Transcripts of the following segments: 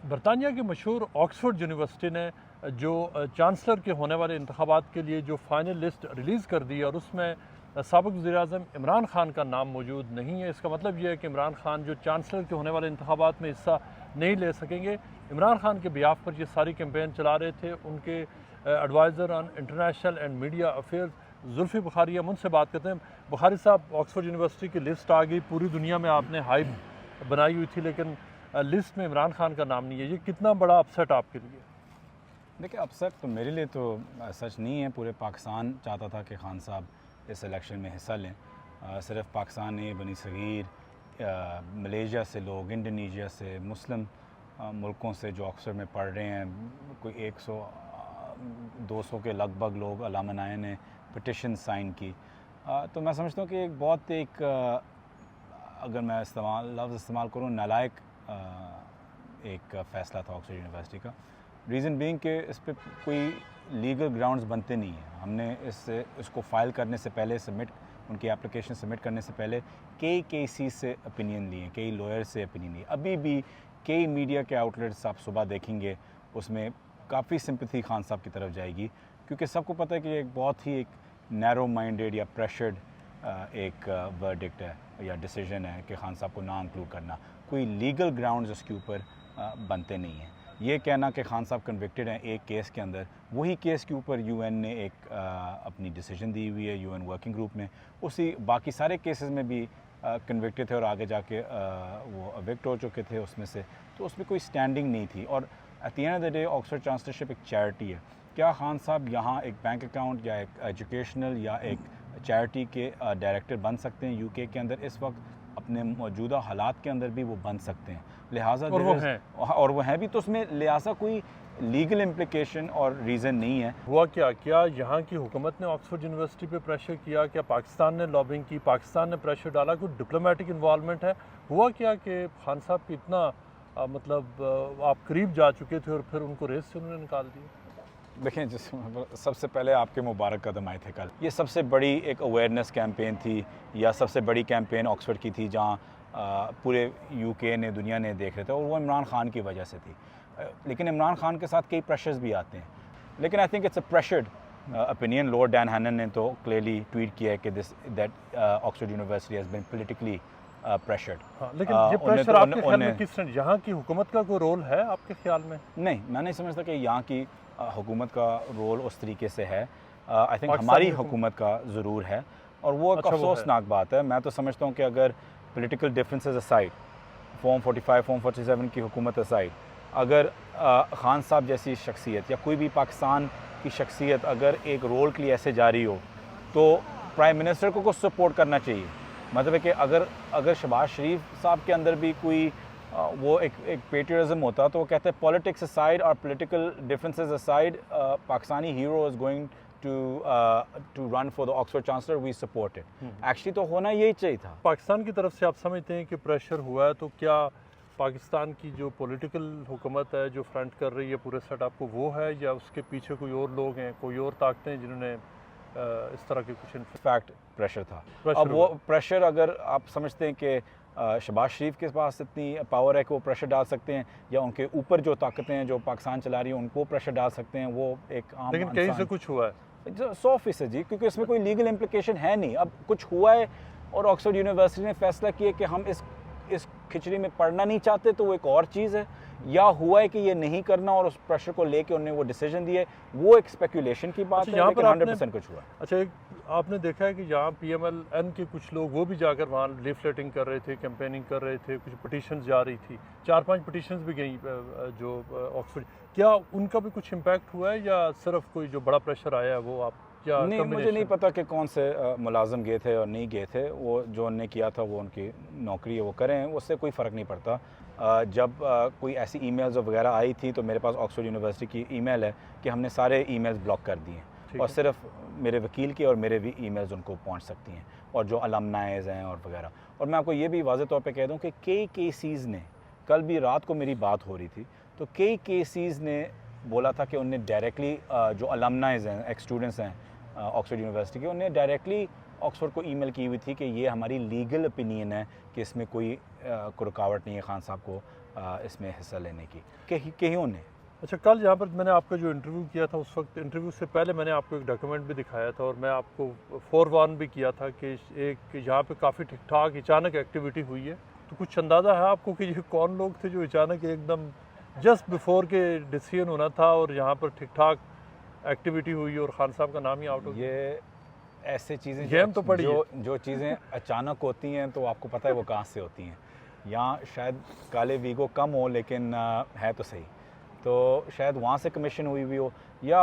बरतानिया की मशहूर ऑक्सफोर्ड यूनिवर्सिटी ने जो चांसलर के होने वाले इंतखाबात के लिए जो फाइनल लिस्ट रिलीज़ कर दी और उसमें साबिक़ वज़ीर-ए-आज़म इमरान खान का नाम मौजूद नहीं है। इसका मतलब ये है कि इमरान खान जो चांसलर के होने वाले इंतखाबात में हिस्सा नहीं ले सकेंगे। इमरान खान के बिहाफ पर ये सारी कैंपेन चला रहे थे उनके adviser on international and media affairs Zulfi Bukhari. हम उनसे बात करते हैं। बुखारी साहब, ऑक्सफोर्ड यूनिवर्सिटी की लिस्ट आ गई, पूरी दुनिया में आपने हाइप बनाई हुई थी, लेकिन लिस्ट में इमरान खान का नाम नहीं है। ये कितना बड़ा अपसेट आपके लिए? देखिए, अपसेट तो मेरे लिए तो सच नहीं है। पूरे पाकिस्तान चाहता था कि खान साहब इस इलेक्शन में हिस्सा लें। सिर्फ पाकिस्तान नहीं, बनी सगीर, मलेशिया से लोग, इंडोनेशिया से, मुस्लिम मुल्कों से जो ऑक्सफोर्ड में पढ़ रहे हैं, कोई 100-200 के लगभग लोग अलामनाए ने पिटिशन साइन की। तो मैं समझता हूँ कि अगर मैं लफ्ज़ इस्तेमाल करूँ, नालायक एक फ़ैसला था ऑक्सफोर्ड यूनिवर्सिटी का। रीज़न बीइंग कि इस पर कोई लीगल ग्राउंड्स बनते नहीं हैं। हमने इसको फ़ाइल करने से पहले, उनकी एप्लीकेशन सबमिट करने से पहले कई केसेस से ओपिनियन लिए, कई लॉयर से ओपिनियन लिए। अभी भी कई मीडिया के आउटलेट्स आप सुबह देखेंगे, उसमें काफ़ी सिंपैथी खान साहब की तरफ जाएगी, क्योंकि सबको पता है कि एक बहुत ही नैरो माइंडेड या प्रेशर्ड एक वर्डिक्ट है या डिसीजन है कि खान साहब को ना इंक्लूड करना। कोई लीगल ग्राउंड्स उसके ऊपर बनते नहीं हैं। ये कहना कि खान साहब कन्विक्टेड हैं एक केस के अंदर, वही केस के ऊपर यूएन ने एक अपनी डिसीजन दी हुई है, यूएन वर्किंग ग्रुप में। उसी बाकी सारे केसेस में भी कन्विक्टेड थे और आगे जाके वो अविक्ट हो चुके थे उसमें से। तो उसमें कोई स्टैंडिंग नहीं थी। और at the end of the day Oxford chancellorship एक चैरिटी है। क्या खान साहब यहाँ एक बैंक अकाउंट या एक एजुकेशनल या एक चैरिटी के डायरेक्टर बन सकते हैं यूके के अंदर? इस वक्त अपने मौजूदा हालात के अंदर भी वो बन सकते हैं, लिहाजा और वो हैं भी। तो उसमें लिहाजा कोई लीगल इम्प्लिकेशन और रीज़न नहीं है। हुआ क्या यहाँ की हुकूमत ने ऑक्सफोर्ड यूनिवर्सिटी पे प्रेशर किया? क्या पाकिस्तान ने लॉबिंग की, पाकिस्तान ने प्रेशर डाला? कोई डिप्लोमेटिक इन्वॉल्वमेंट है? हुआ क्या कि खान साहब की इतना आप करीब जा चुके थे और फिर उनको रेस से उन्होंने निकाल दिया? देखें, सबसे पहले आपके मुबारक कदम आए थे कल। ये सबसे बड़ी एक अवेयरनेस कैंपेन थी, या सबसे बड़ी कैंपेन ऑक्सफोर्ड की थी, जहाँ पूरे यूके ने, दुनिया ने देख रहे थे, और वो इमरान खान की वजह से थी। लेकिन इमरान खान के साथ कई प्रेशर्स भी आते हैं। लेकिन I think it's a pressured opinion. Lord Dan Hannan ने तो क्लियरली ट्वीट किया है कि Oxford University has been politically pressured. लेकिन ये प्रेशर आपके ख्याल में किस तरह, यहाँ की हुकूमत का कोई रोल है आपके ख्याल में? नहीं, मैं नहीं समझता कि यहाँ की हुकूमत का रोल उस तरीके से है। आई थिंक हमारी हुकूमत का ज़रूर है, और वो एक अफसोसनाक बात है। मैं तो समझता हूँ कि अगर political differences aside, form 45, form 47 की हुकूमत असाइड, अगर खान साहब जैसी शख्सियत या कोई भी पाकिस्तान की शख्सियत अगर एक रोल के लिए ऐसे जा रही हो, तो प्राइम मिनिस्टर को कुछ सपोर्ट करना चाहिए। मतलब है कि अगर शहबाज शरीफ साहब के अंदर भी कोई वो एक पेट्रियटिज्म होता, तो वो कहते हैं पॉलिटिक्स असाइड और political differences aside, Pakistani hero is going to run for the Oxford chancellor, we support it. Actually तो होना यही चाहिए था। पाकिस्तान की तरफ से आप समझते हैं कि प्रेशर हुआ है, तो क्या पाकिस्तान की जो पॉलिटिकल हुकूमत है जो फ्रंट कर रही है पूरे सेटअप को, वो है, या उसके पीछे कोई और लोग हैं, कोई और ताकतें हैं जिन्होंने इस तरह के कुछ फैक्ट प्रेशर था? अब वो प्रेशर, अगर आप समझते हैं कि शहबाज शरीफ के पास इतनी पावर है कि वो प्रेशर डाल सकते हैं, या उनके ऊपर जो ताकतें हैं जो पाकिस्तान चला रही हैं उनको प्रेशर डाल सकते हैं, वो एक आम, लेकिन कहीं से कुछ हुआ है 100% जी, क्योंकि इसमें कोई लीगल इम्प्लिकेशन है नहीं। अब कुछ हुआ है और ऑक्सफोर्ड यूनिवर्सिटी ने फैसला किया कि हम इस खिचड़ी में पढ़ना नहीं चाहते, तो वो एक और चीज़ है। या हुआ है कि ये नहीं करना और उस प्रेशर को लेके उन्होंने वो डिसीजन दिए, वो एक स्पेकुलेशन की बात है, लेकिन 100% कुछ हुआ। अच्छा, आपने देखा है कि यहाँ PMLN के कुछ लोग वो भी जाकर वहाँ लीफलेटिंग कर रहे थे, कैंपेनिंग कर रहे थे, कुछ पिटीशंस जा रही थी, 4-5 पिटीशंस भी गई जो ऑक्सफोर्ड। क्या उनका भी कुछ इम्पैक्ट हुआ है, या सिर्फ कोई जो बड़ा प्रेशर आया है वो आप? नहीं, मुझे नहीं पता कि कौन से मुलाजिम गए थे और नहीं गए थे। वो जो उन्होंने किया था वो उनकी नौकरी है, वो करें, उससे कोई फ़र्क नहीं पड़ता। जब कोई ऐसी ईमेल्स वगैरह आई थी, तो मेरे पास ऑक्सफोर्ड यूनिवर्सिटी की ईमेल है कि हमने सारे ईमेल्स ब्लॉक कर दिए हैं, और सिर्फ मेरे वकील के और मेरे भी ईमेल्स उनको पहुंच सकती हैं, और जो अलमनाइज़ हैं और वगैरह। और मैं आपको ये भी वाज़ेह तौर पे कह दूं कि कई केसेस ने, कल भी रात को मेरी बात हो रही थी, तो कई केसेस ने बोला था कि उन्हें डायरेक्टली जो अलमनाइज़ हैं, एक्स स्टूडेंट्स हैं ऑक्सफोर्ड यूनिवर्सिटी के, उन्हें डायरेक्टली ऑक्सफोर्ड को ईमेल की हुई थी कि ये हमारी लीगल ओपिनियन है कि इसमें कोई रुकावट नहीं है खान साहब को इसमें हिस्सा लेने की कईयों ने। अच्छा, कल यहाँ पर मैंने आपका जो इंटरव्यू किया था, उस वक्त इंटरव्यू से पहले मैंने आपको एक डॉक्यूमेंट भी दिखाया था और मैं आपको फोरवार्न भी किया था कि एक यहाँ पे काफ़ी ठीक ठाक अचानक एक्टिविटी हुई है। तो कुछ अंदाज़ा है आपको कि ये कौन लोग थे जो अचानक एकदम जस्ट बिफोर के डिसीजन होना था और यहाँ पर ठीक ठाक एक्टिविटी हुई और खान साहब का नाम ही आउट हो गया? ये ऐसे चीज़ें गेम तो पड़ी जो चीज़ें अचानक होती हैं तो आपको पता है वो कहाँ से होती हैं। यहाँ शायद काले वीगो कम हो, लेकिन है तो सही, तो शायद वहाँ से कमीशन हुई हुई हो, या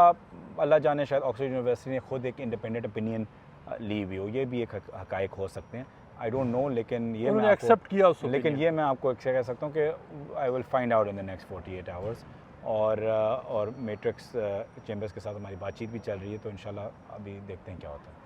अल्लाह जाने शायद ऑक्सफोर्ड यूनिवर्सिटी ने खुद एक इंडिपेंडेंट ओपिनियन ली हुई हो। ये भी एक हकायक हो सकते हैं, आई डोंट नो, लेकिन ये मैं एक्सेप्ट किया उस लेकिन ये मैं आपको कह सकता हूँ कि I will find out in the next 48 hours. और मैट्रिक्स चैम्बर्स के साथ हमारी बातचीत भी चल रही है, तो इंशाल्लाह अभी देखते हैं क्या होता है।